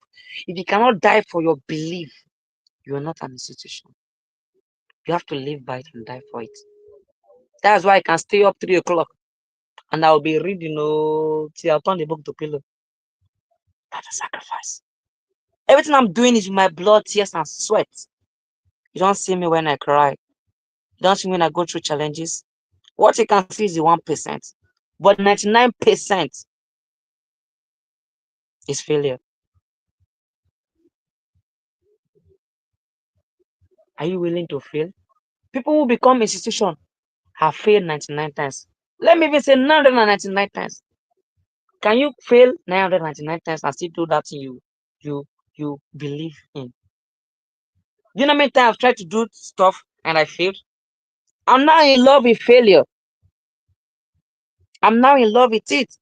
Speaker 1: if you cannot die for your belief, you are not an institution. You have to live by it and die for it. That's why I can stay up 3 o'clock and I'll be reading till I'll turn the book to pillow. That's a sacrifice. Everything I'm doing is with my blood, tears, and sweat. You don't see me when I cry. You don't see me when I go through challenges. What you can see is the 1%. But 99% is failure. Are you willing to fail? People who become institution have failed 99 times. Let me even say 999 times. Can you fail 999 times and still do that thing you believe in? You know how many times I've tried to do stuff and I failed? I'm now in love with failure. I'm now in love with it.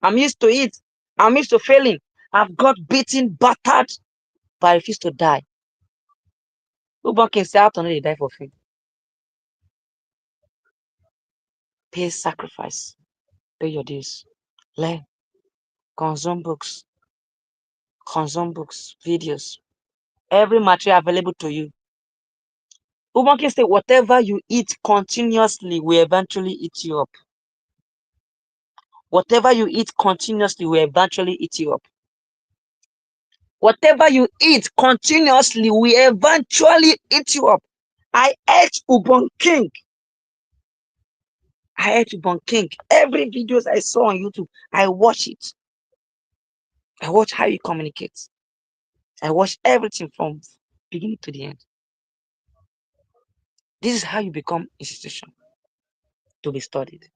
Speaker 1: I'm used to it. I'm used to failing. I've got beaten, battered, but I refuse to die. Who can say out on they die for fail? Pay sacrifice. Pay your dues. Learn. Consume books. Consume books, videos. Every material available to you. Woman can say whatever you eat continuously will eventually eat you up. Whatever you eat continuously will eventually eat you up. Whatever you eat continuously will eventually eat you up. I ate Ubon King. I ate Ubon King. Every videos I saw on YouTube, I watch it. I watch how you communicate. I watch everything from beginning to the end. This is how you become institution to be studied.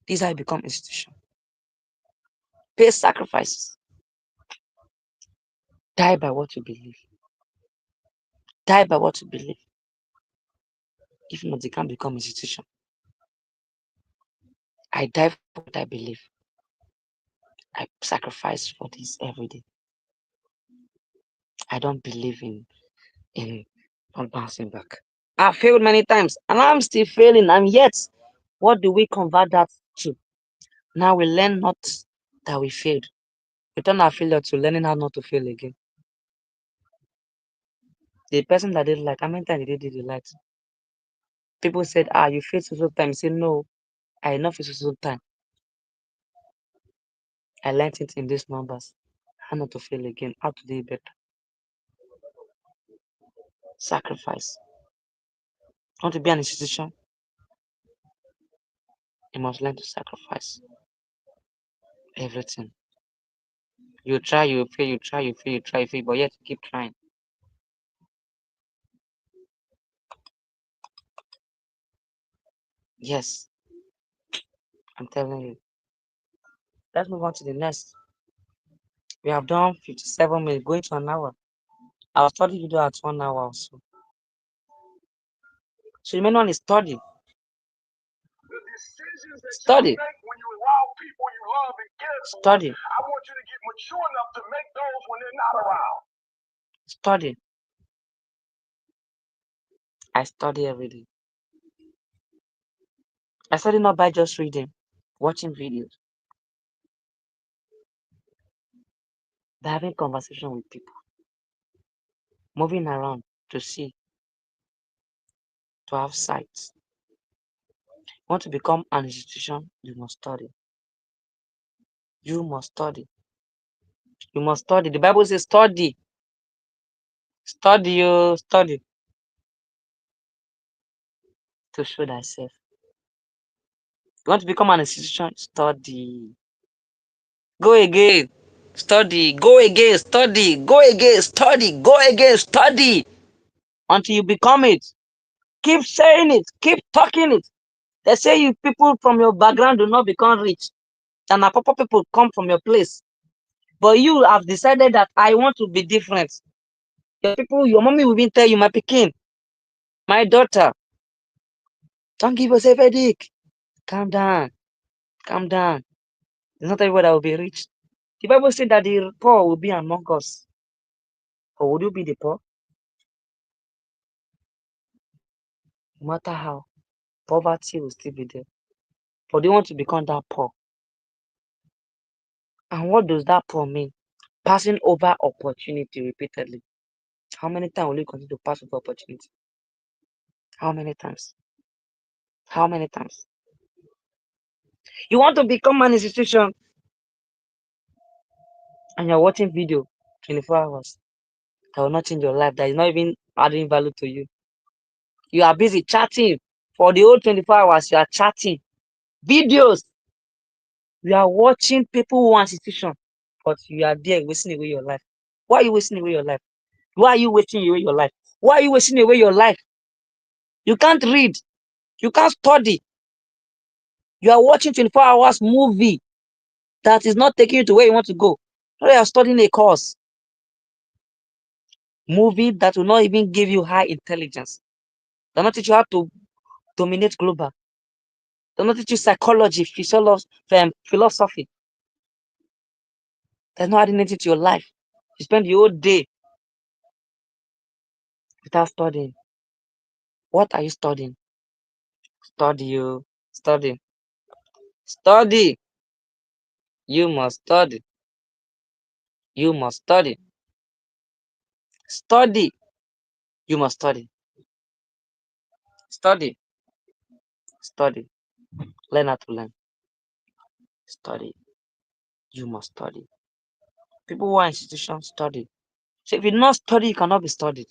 Speaker 1: This is how you become institution. Pay sacrifices. Die by what you believe. Die by what you believe. If not, they can't become institution. I die for what I believe. I sacrifice for this every day. I don't believe in not bouncing back. I failed many times and I'm still failing. And yet, what do we convert that to? Now we learn not that we failed. We turn our failure to learning how not to fail again. The person that did light, how many times did they do the light? People said, you failed so time. You say, no, I not fail so time. I learned it in these numbers. How not to fail again, how to do better. Sacrifice. Want to be an institution? You must learn to sacrifice everything. You try, you fail, you try, you fail, you try, you fail, but yet you keep trying. Yes, I'm telling you. Let's move on to the next. We have done 57 minutes, going to an hour. I'll study video at 1 hour or so. So the main one is study. Study. Study. I want you to get mature enough to make those when they're not around. Study. I study every day. I study not by just reading, watching videos, by having conversation with people, moving around to see, to have sight. Want to become an institution, you must study. You must study. You must study. The Bible says study. Study, you study to show thyself. You want to become an institution, study. Go again, study. Go again, study. Go again, study. Go again, study. Until you become it. Keep saying it. Keep talking it. They say you people from your background do not become rich. And a couple people come from your place. But you have decided that I want to be different. Your people, your mommy will even tell you, my pikin, my daughter, don't give yourself a headache. Calm down. Calm down. It's not everybody that will be rich. The Bible said that the poor will be among us. Or would you be the poor? No matter how, poverty will still be there. But do you want to become that poor? And what does that poor mean? Passing over opportunity repeatedly. How many times will you continue to pass over opportunity? How many times? How many times? You want to become an institution and you're watching video 24 hours. That will not change your life. That is not even adding value to you. You are busy chatting. For the whole 24 hours, you are chatting. Videos. You are watching people who want institution. But you are there wasting away your life. Why are you wasting away your life? Why are you wasting away your life? Why are you wasting away your life? You can't read. You can't study. You are watching 24 hours movie that is not taking you to where you want to go. You are studying a course. Movie that will not even give you high intelligence. They're not teach you how to dominate global. They're not teach you psychology, philosophy. They're not adding anything to your life. You spend the whole day without studying. What are you studying? Study. Study. You must study. You must study. Study. You must study. Study. Study. Learn how to learn. Study. You must study. People who are in institutions study. So if you do not study, you cannot be studied.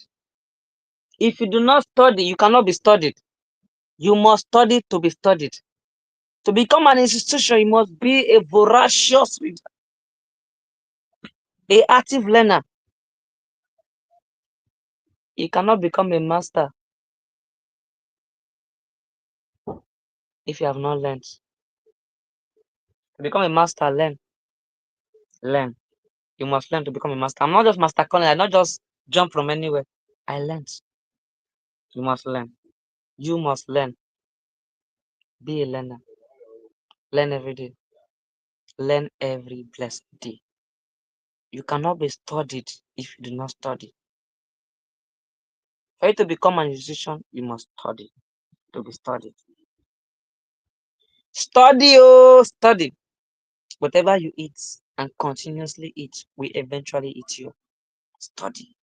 Speaker 1: If you do not study, you cannot be studied. You must study to be studied. To become an institution, you must be a voracious reader, a active learner. You cannot become a master if you have not learned. To become a master, learn. Learn. You must learn to become a master. I'm not just master calling. I not just jump from anywhere. I learned. You must learn. You must learn. Be a learner. Learn every day. Learn every blessed day. You cannot be studied if you do not study. For you to become an institution, you must study. To be studied. Study, oh, study. Whatever you eat and continuously eat will eventually eat you. Study.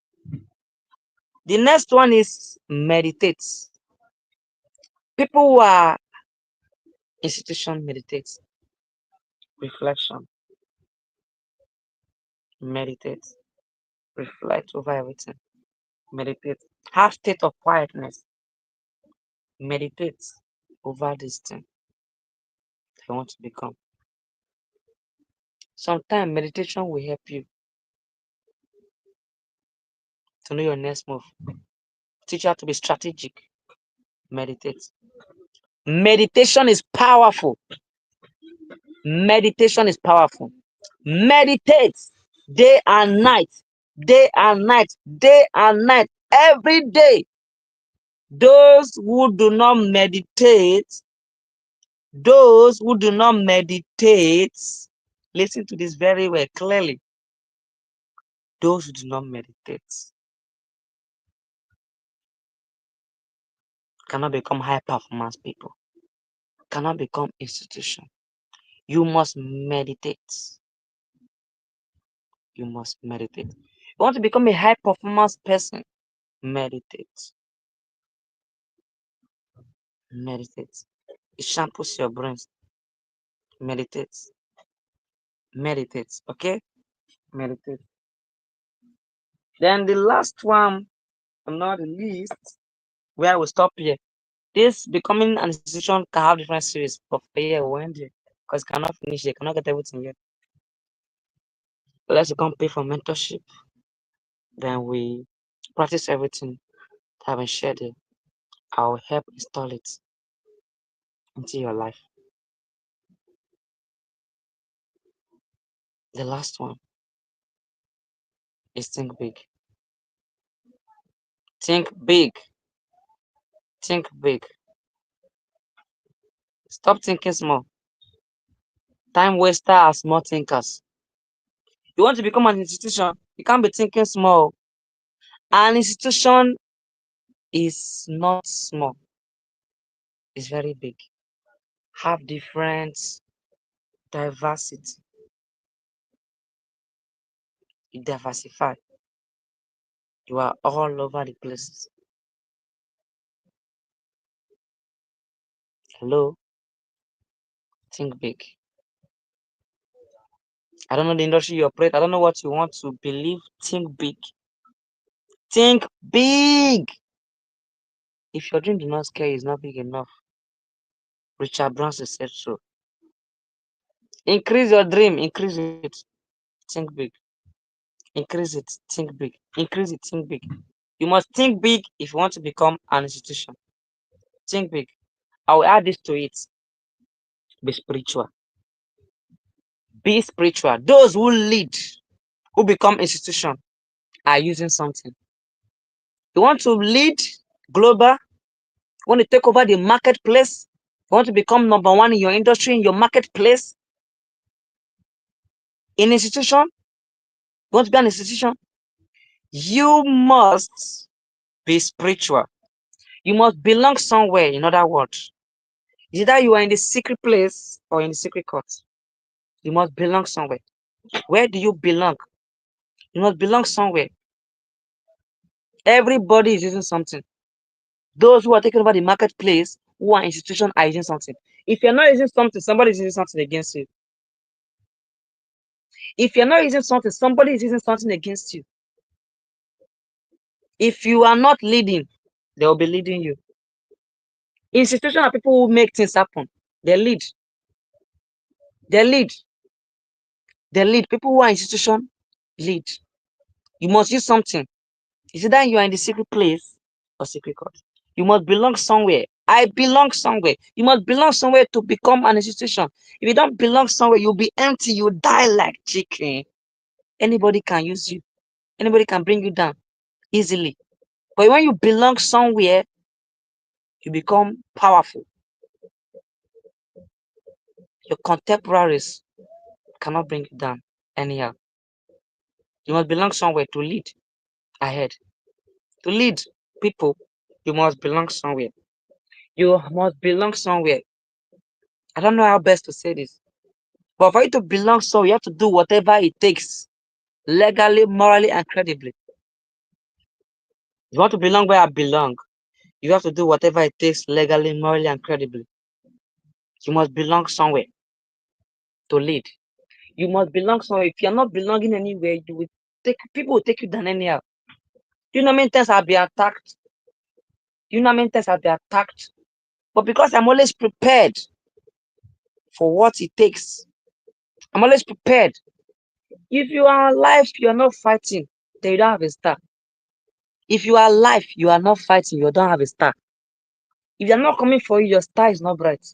Speaker 1: The next one is meditate. People who are institution meditate. Reflection. Meditate. Reflect over everything. Meditate. Have state of quietness. Meditate over this thing you want to become. Sometimes meditation will help you to know your next move. Teach you how to be strategic. Meditate. Meditation is powerful. Meditation is powerful. Meditate day and night, day and night, day and night, every day. Those who do not meditate, listen to this very well, clearly. Those who do not meditate cannot become high performance people, cannot become institution. You must meditate. You must meditate. You want to become a high performance person? Meditate. Meditate. It shampoos your brains. Meditate. Meditate. Okay? Meditate. Then the last one, but not the least, where we stop here. This becoming an institution can have different series, but for here we'll end here because cannot finish here, cannot get everything yet. Let's come pay for mentorship. Then we practice everything that have been shared here. I'll help install it into your life. The last one is think big. Think big. Think big. Stop thinking small. Time waster are small thinkers. You want to become an institution, you can't be thinking small. An institution is not small, it's very big. Have different diversity. You diversify. You are all over the places. Hello? Think big. I don't know the industry you operate. I don't know what you want to believe. Think big. Think big. If your dream do not scare you, it's not big enough. Richard Branson said so. Increase your dream. Increase it. Think big. Increase it. Think big. Increase it. Think big. You must think big if you want to become an institution. Think big. I will add this to it. Be spiritual. Be spiritual. Those who lead, who become institution, are using something. You want to lead global, you want to take over the marketplace, you want to become number one in your industry, in your marketplace, in institution, you want to be an institution, you must be spiritual. You must belong somewhere, in other words. Either you are in the secret place or in the secret court. You must belong somewhere. Where do you belong? You must belong somewhere. Everybody is using something. Those who are taking over the marketplace, who are institutions, are using something. If you're not using something, somebody is using something against you. If you're not using something, somebody is using something against you. If you are not leading, they will be leading you. Institutions are people who make things happen. They lead. They lead. They lead. People who are institution lead. You must use something. Is it that you are in the secret place or secret court? You must belong somewhere. I belong somewhere. You must belong somewhere to become an institution. If you don't belong somewhere, you'll be empty. You die like chicken. Anybody can use you. Anybody can bring you down easily. But when you belong somewhere, you become powerful. Your contemporaries cannot bring you down anyhow. You must belong somewhere to lead ahead. To lead people, you must belong somewhere. You must belong somewhere. I don't know how best to say this. But for you to belong somewhere, you have to do whatever it takes, legally, morally, and credibly. You want to belong where I belong, you have to do whatever it takes, legally, morally, and credibly. You must belong somewhere to lead. You must belong somewhere. If you're not belonging anywhere, you will people will take you down anyhow. You know how many times I'll be attacked? You know how many times I'll be attacked? But because I'm always prepared for what it takes, I'm always prepared. If you are alive, you are not fighting, then you don't have a star. If you are alive, you are not fighting, you don't have a star. If they're not coming for you, your star is not bright.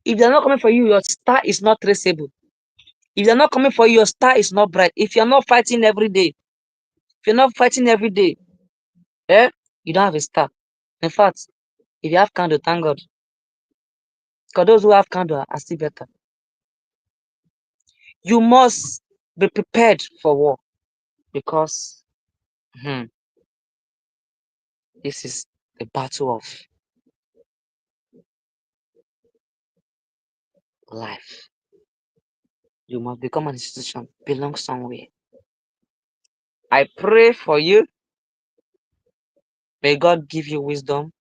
Speaker 1: If they're not coming for you, your star is not traceable. If they're not coming for you, your star is not bright. If you're not fighting every day, if you're not fighting every day, eh, you don't have a star. In fact, if you have candle, thank God. Because those who have candle are still better. You must be prepared for war because this is the battle of life. You must become an institution, belong somewhere. I pray for you. May God give you wisdom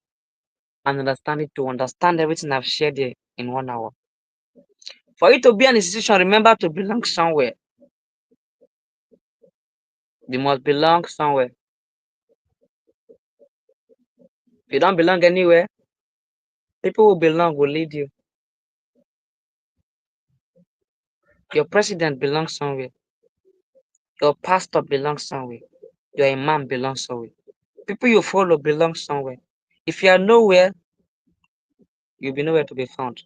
Speaker 1: and understanding to understand everything I've shared here in 1 hour. For you to be an institution, remember to belong somewhere. You must belong somewhere. If you don't belong anywhere, people who belong will lead you. Your president belongs somewhere. Your pastor belongs somewhere. Your imam belongs somewhere. People you follow belong somewhere. If you are nowhere, you'll be nowhere to be found.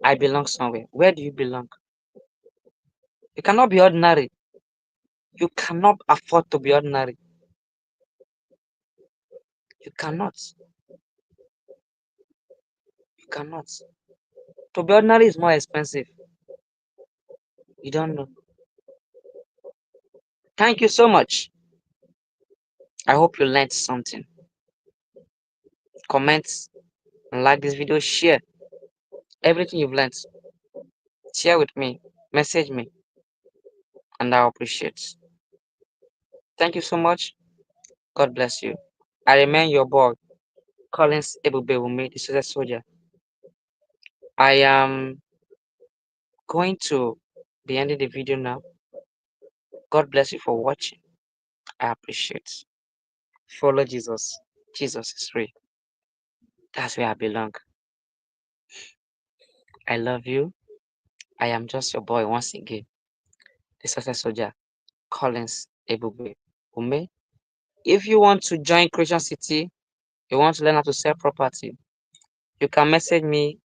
Speaker 1: I belong somewhere. Where do you belong? You cannot be ordinary. You cannot afford to be ordinary. You cannot. You cannot. To be ordinary is more expensive. You don't know. Thank you so much. I hope you learned something. Comment and like this video. Share everything you've learned. Share with me. Message me. And I appreciate. Thank you so much. God bless you. I remain your boy, Collins Ebube Umeh, the Success Soldier. I am going to be ending the video now. God bless you for watching. I appreciate. Follow Jesus. Jesus is free. That's where I belong. I love you. I am just your boy once again, the Success Soldier, Collins Ebube Umeh. If you want to join Creation City, you want to learn how to sell property, you can message me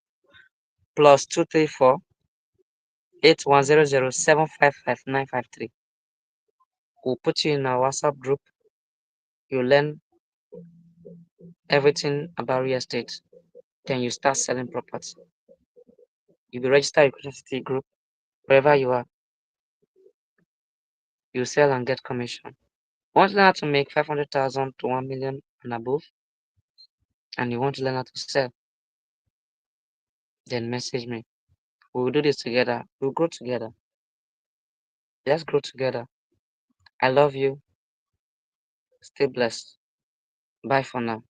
Speaker 1: +234 8100 We'll put you in our WhatsApp group. You learn everything about real estate. Then you start selling property. You'll be registered in Creation City group. Wherever you are, you sell and get commission. Want to learn how to make 500,000 to 1 million and above? and you want to learn how to sell, then message me. We will do this together. We'll grow together. Let's grow together. I love you. Stay blessed. Bye for now.